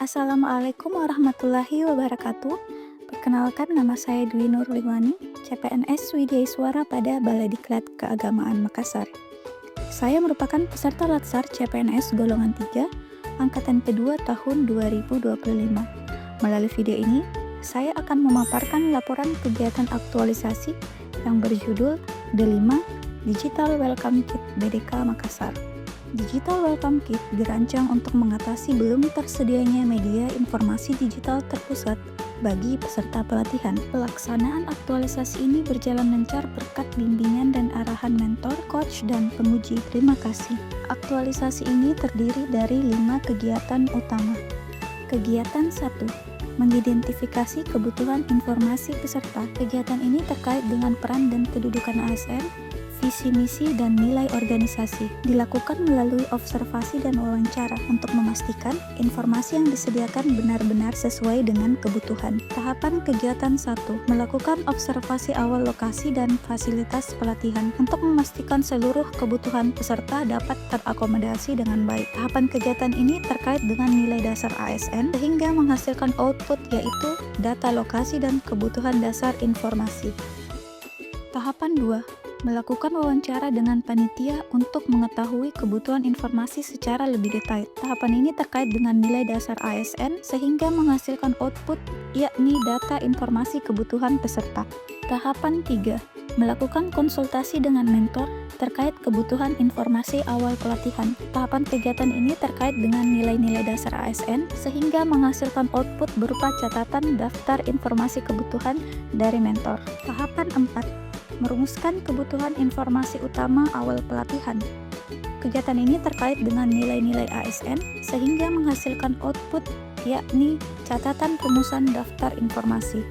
Assalamualaikum warahmatullahi wabarakatuh. Perkenalkan, nama saya Dwi Nurliwani, CPNS Widyaswara pada Baladiklat Keagamaan Makassar. Saya merupakan peserta Latsar CPNS golongan 3, angkatan kedua tahun 2025. Melalui video ini, saya akan memaparkan laporan kegiatan aktualisasi yang berjudul D5 Digital Welcome Kit BDK Makassar. Digital Welcome Kit dirancang untuk mengatasi belum tersedianya media informasi digital terpusat bagi peserta pelatihan. Pelaksanaan aktualisasi ini berjalan lancar berkat bimbingan dan arahan mentor, coach, dan penguji. Terima kasih. Aktualisasi ini terdiri dari 5 kegiatan utama. Kegiatan 1. Mengidentifikasi kebutuhan informasi peserta. Kegiatan ini terkait dengan peran dan kedudukan ASN, visi misi dan nilai organisasi, dilakukan melalui observasi dan wawancara untuk memastikan informasi yang disediakan benar-benar sesuai dengan kebutuhan. Tahapan kegiatan 1. Melakukan observasi awal lokasi dan fasilitas pelatihan untuk memastikan seluruh kebutuhan peserta dapat terakomodasi dengan baik. Tahapan kegiatan ini terkait dengan nilai dasar ASN sehingga menghasilkan output, yaitu data lokasi dan kebutuhan dasar informasi. Tahapan 2. Melakukan wawancara dengan panitia untuk mengetahui kebutuhan informasi secara lebih detail. Tahapan ini terkait dengan nilai dasar ASN sehingga menghasilkan output, yakni data informasi kebutuhan peserta. Tahapan 3. Melakukan konsultasi dengan mentor terkait kebutuhan informasi awal pelatihan. Tahapan kegiatan ini terkait dengan nilai-nilai dasar ASN sehingga menghasilkan output berupa catatan daftar informasi kebutuhan dari mentor. Tahapan 4. Merumuskan kebutuhan informasi utama awal pelatihan. Kegiatan ini terkait dengan nilai-nilai ASN sehingga menghasilkan output, yakni catatan rumusan daftar informasi.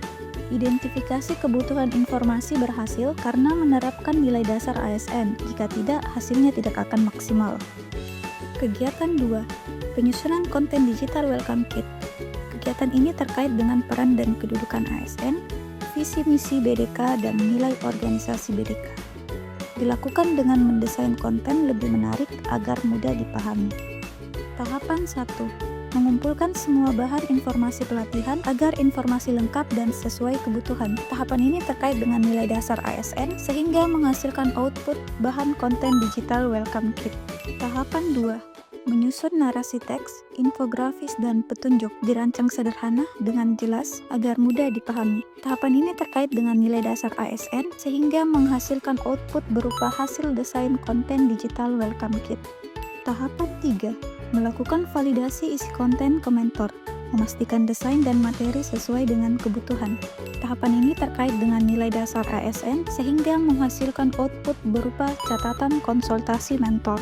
Identifikasi kebutuhan informasi berhasil karena menerapkan nilai dasar ASN. Jika tidak, hasilnya tidak akan maksimal. Kegiatan 2. Penyusunan konten digital welcome kit. Kegiatan ini terkait dengan peran dan kedudukan ASN, visi misi BDK, dan nilai organisasi BDK. Dilakukan dengan mendesain konten lebih menarik agar mudah dipahami. Tahapan 1. Mengumpulkan semua bahan informasi pelatihan agar informasi lengkap dan sesuai kebutuhan. Tahapan ini terkait dengan nilai dasar ASN sehingga menghasilkan output bahan konten digital welcome kit. Tahapan 2. Menyusun narasi teks, infografis, dan petunjuk dirancang sederhana dengan jelas agar mudah dipahami. Tahapan ini terkait dengan nilai dasar ASN sehingga menghasilkan output berupa hasil desain konten digital welcome kit. Tahapan 3. Melakukan validasi isi konten ke mentor, memastikan desain dan materi sesuai dengan kebutuhan. Tahapan ini terkait dengan nilai dasar ASN sehingga menghasilkan output berupa catatan konsultasi mentor.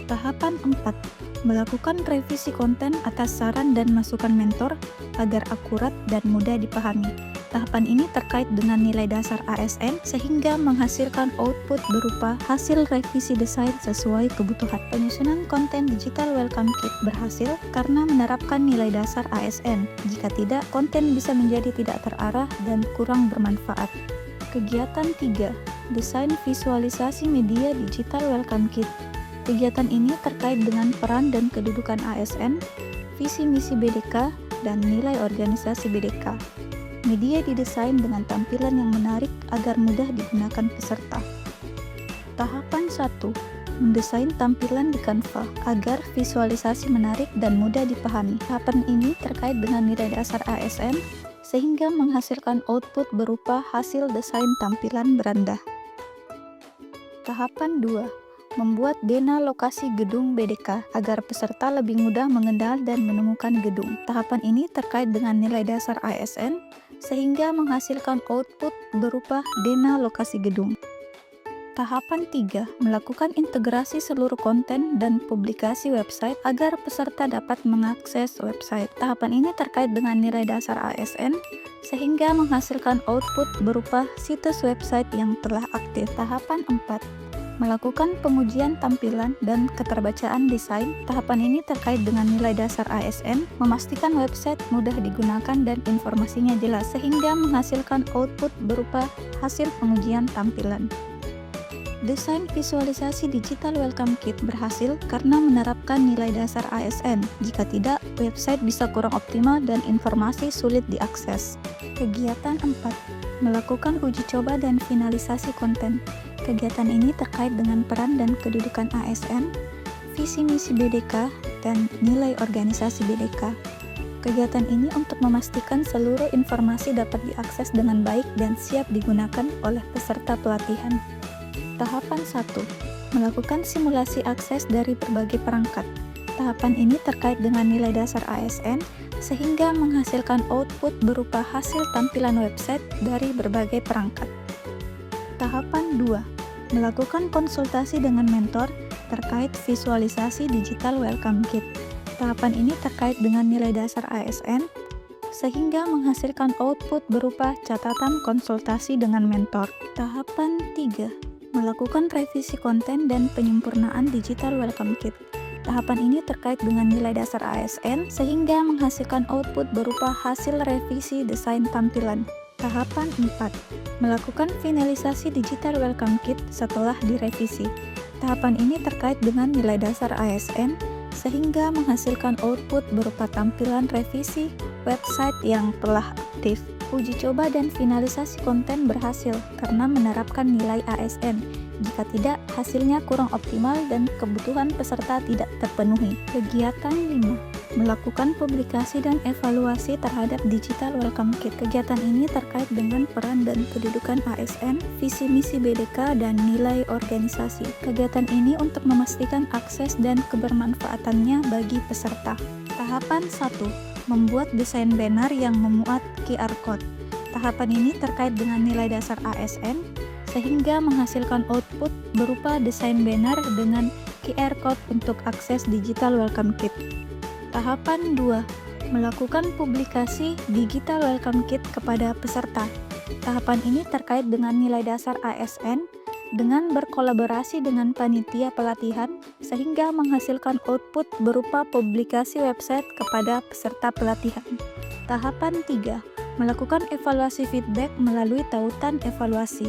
Tahapan 4. Melakukan revisi konten atas saran dan masukan mentor agar akurat dan mudah dipahami. Tahapan ini terkait dengan nilai dasar ASN sehingga menghasilkan output berupa hasil revisi desain sesuai kebutuhan. Penyusunan konten digital welcome kit berhasil karena menerapkan nilai dasar ASN. Jika tidak, konten bisa menjadi tidak terarah dan kurang bermanfaat. Kegiatan 3. Desain visualisasi media digital welcome kit. Kegiatan ini terkait dengan peran dan kedudukan ASN, visi misi BDK, dan nilai organisasi BDK. Media didesain dengan tampilan yang menarik agar mudah digunakan peserta. Tahapan 1. Mendesain tampilan di Canva agar visualisasi menarik dan mudah dipahami. Tahapan ini terkait dengan nilai dasar ASN sehingga menghasilkan output berupa hasil desain tampilan beranda. Tahapan 2. Membuat dena lokasi gedung BDK agar peserta lebih mudah mengenal dan menemukan gedung. Tahapan ini terkait dengan nilai dasar ASN sehingga menghasilkan output berupa dena lokasi gedung. Tahapan 3. Melakukan integrasi seluruh konten dan publikasi website agar peserta dapat mengakses website. Tahapan ini terkait dengan nilai dasar ASN sehingga menghasilkan output berupa situs website yang telah aktif. Tahapan 4. Melakukan pengujian tampilan dan keterbacaan desain. Tahapan ini terkait dengan nilai dasar ASN, memastikan website mudah digunakan dan informasinya jelas sehingga menghasilkan output berupa hasil pengujian tampilan. Desain visualisasi digital welcome kit berhasil karena menerapkan nilai dasar ASN. Jika tidak, website bisa kurang optimal dan informasi sulit diakses. Kegiatan 4. Melakukan uji coba dan finalisasi konten. Kegiatan ini terkait dengan peran dan kedudukan ASN, visi misi BDK, dan nilai organisasi BDK. Kegiatan ini untuk memastikan seluruh informasi dapat diakses dengan baik dan siap digunakan oleh peserta pelatihan. Tahapan 1. Melakukan simulasi akses dari berbagai perangkat. Tahapan ini terkait dengan nilai dasar ASN sehingga menghasilkan output berupa hasil tampilan website dari berbagai perangkat. Tahapan 2. Melakukan konsultasi dengan mentor terkait visualisasi digital welcome kit. Tahapan ini terkait dengan nilai dasar ASN sehingga menghasilkan output berupa catatan konsultasi dengan mentor. Tahapan 3. Melakukan revisi konten dan penyempurnaan digital welcome kit. Tahapan ini terkait dengan nilai dasar ASN sehingga menghasilkan output berupa hasil revisi desain tampilan. Tahapan 4. Melakukan finalisasi digital welcome kit setelah direvisi. Tahapan ini terkait dengan nilai dasar ASN sehingga menghasilkan output berupa tampilan revisi website yang telah aktif. Uji coba dan finalisasi konten berhasil karena menerapkan nilai ASN. Jika tidak, hasilnya kurang optimal dan kebutuhan peserta tidak terpenuhi. Kegiatan 5. Melakukan publikasi dan evaluasi terhadap digital welcome kit. Kegiatan ini terkait dengan peran dan kedudukan ASN, visi misi BDK, dan nilai organisasi. Kegiatan ini untuk memastikan akses dan kebermanfaatannya bagi peserta. Tahapan 1. Membuat desain banner yang memuat QR code. Tahapan ini terkait dengan nilai dasar ASN sehingga menghasilkan output berupa desain banner dengan QR code untuk akses digital welcome kit. Tahapan 2. Melakukan publikasi digital welcome kit kepada peserta. Tahapan ini terkait dengan nilai dasar ASN dengan berkolaborasi dengan panitia pelatihan sehingga menghasilkan output berupa publikasi website kepada peserta pelatihan. Tahapan 3. Melakukan evaluasi feedback melalui tautan evaluasi.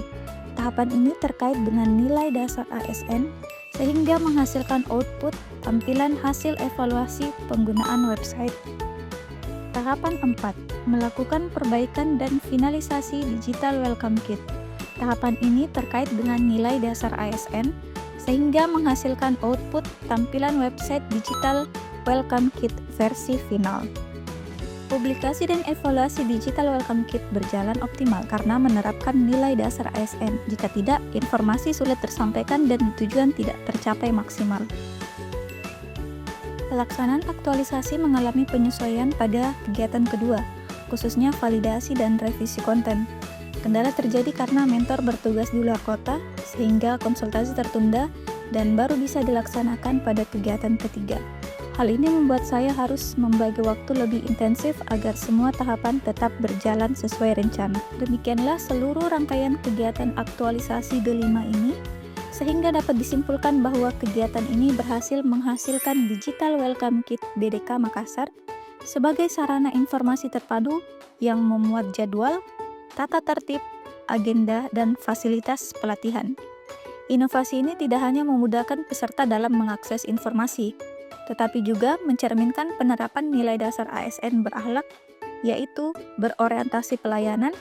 Tahapan ini terkait dengan nilai dasar ASN sehingga menghasilkan output tampilan hasil evaluasi penggunaan website. Tahapan 4. Melakukan perbaikan dan finalisasi digital welcome kit. Tahapan ini terkait dengan nilai dasar ASN sehingga menghasilkan output tampilan website digital welcome kit versi final. Publikasi dan evaluasi digital welcome kit berjalan optimal karena menerapkan nilai dasar ASN. Jika tidak, informasi sulit tersampaikan dan tujuan tidak tercapai maksimal. Pelaksanaan aktualisasi mengalami penyesuaian pada kegiatan kedua, khususnya validasi dan revisi konten. Kendala terjadi karena mentor bertugas di luar kota, sehingga konsultasi tertunda dan baru bisa dilaksanakan pada kegiatan ketiga. Hal ini membuat saya harus membagi waktu lebih intensif agar semua tahapan tetap berjalan sesuai rencana. Demikianlah seluruh rangkaian kegiatan aktualisasi D5 ini, sehingga dapat disimpulkan bahwa kegiatan ini berhasil menghasilkan digital welcome kit BDK Makassar sebagai sarana informasi terpadu yang memuat jadwal, tata tertib, agenda, dan fasilitas pelatihan. Inovasi ini tidak hanya memudahkan peserta dalam mengakses informasi, tetapi juga mencerminkan penerapan nilai dasar ASN berakhlak, yaitu berorientasi pelayanan,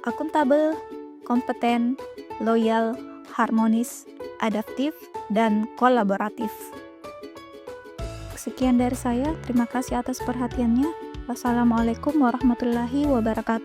akuntabel, kompeten, loyal, harmonis, adaptif, dan kolaboratif. Sekian dari saya, terima kasih atas perhatiannya. Wassalamualaikum warahmatullahi wabarakatuh.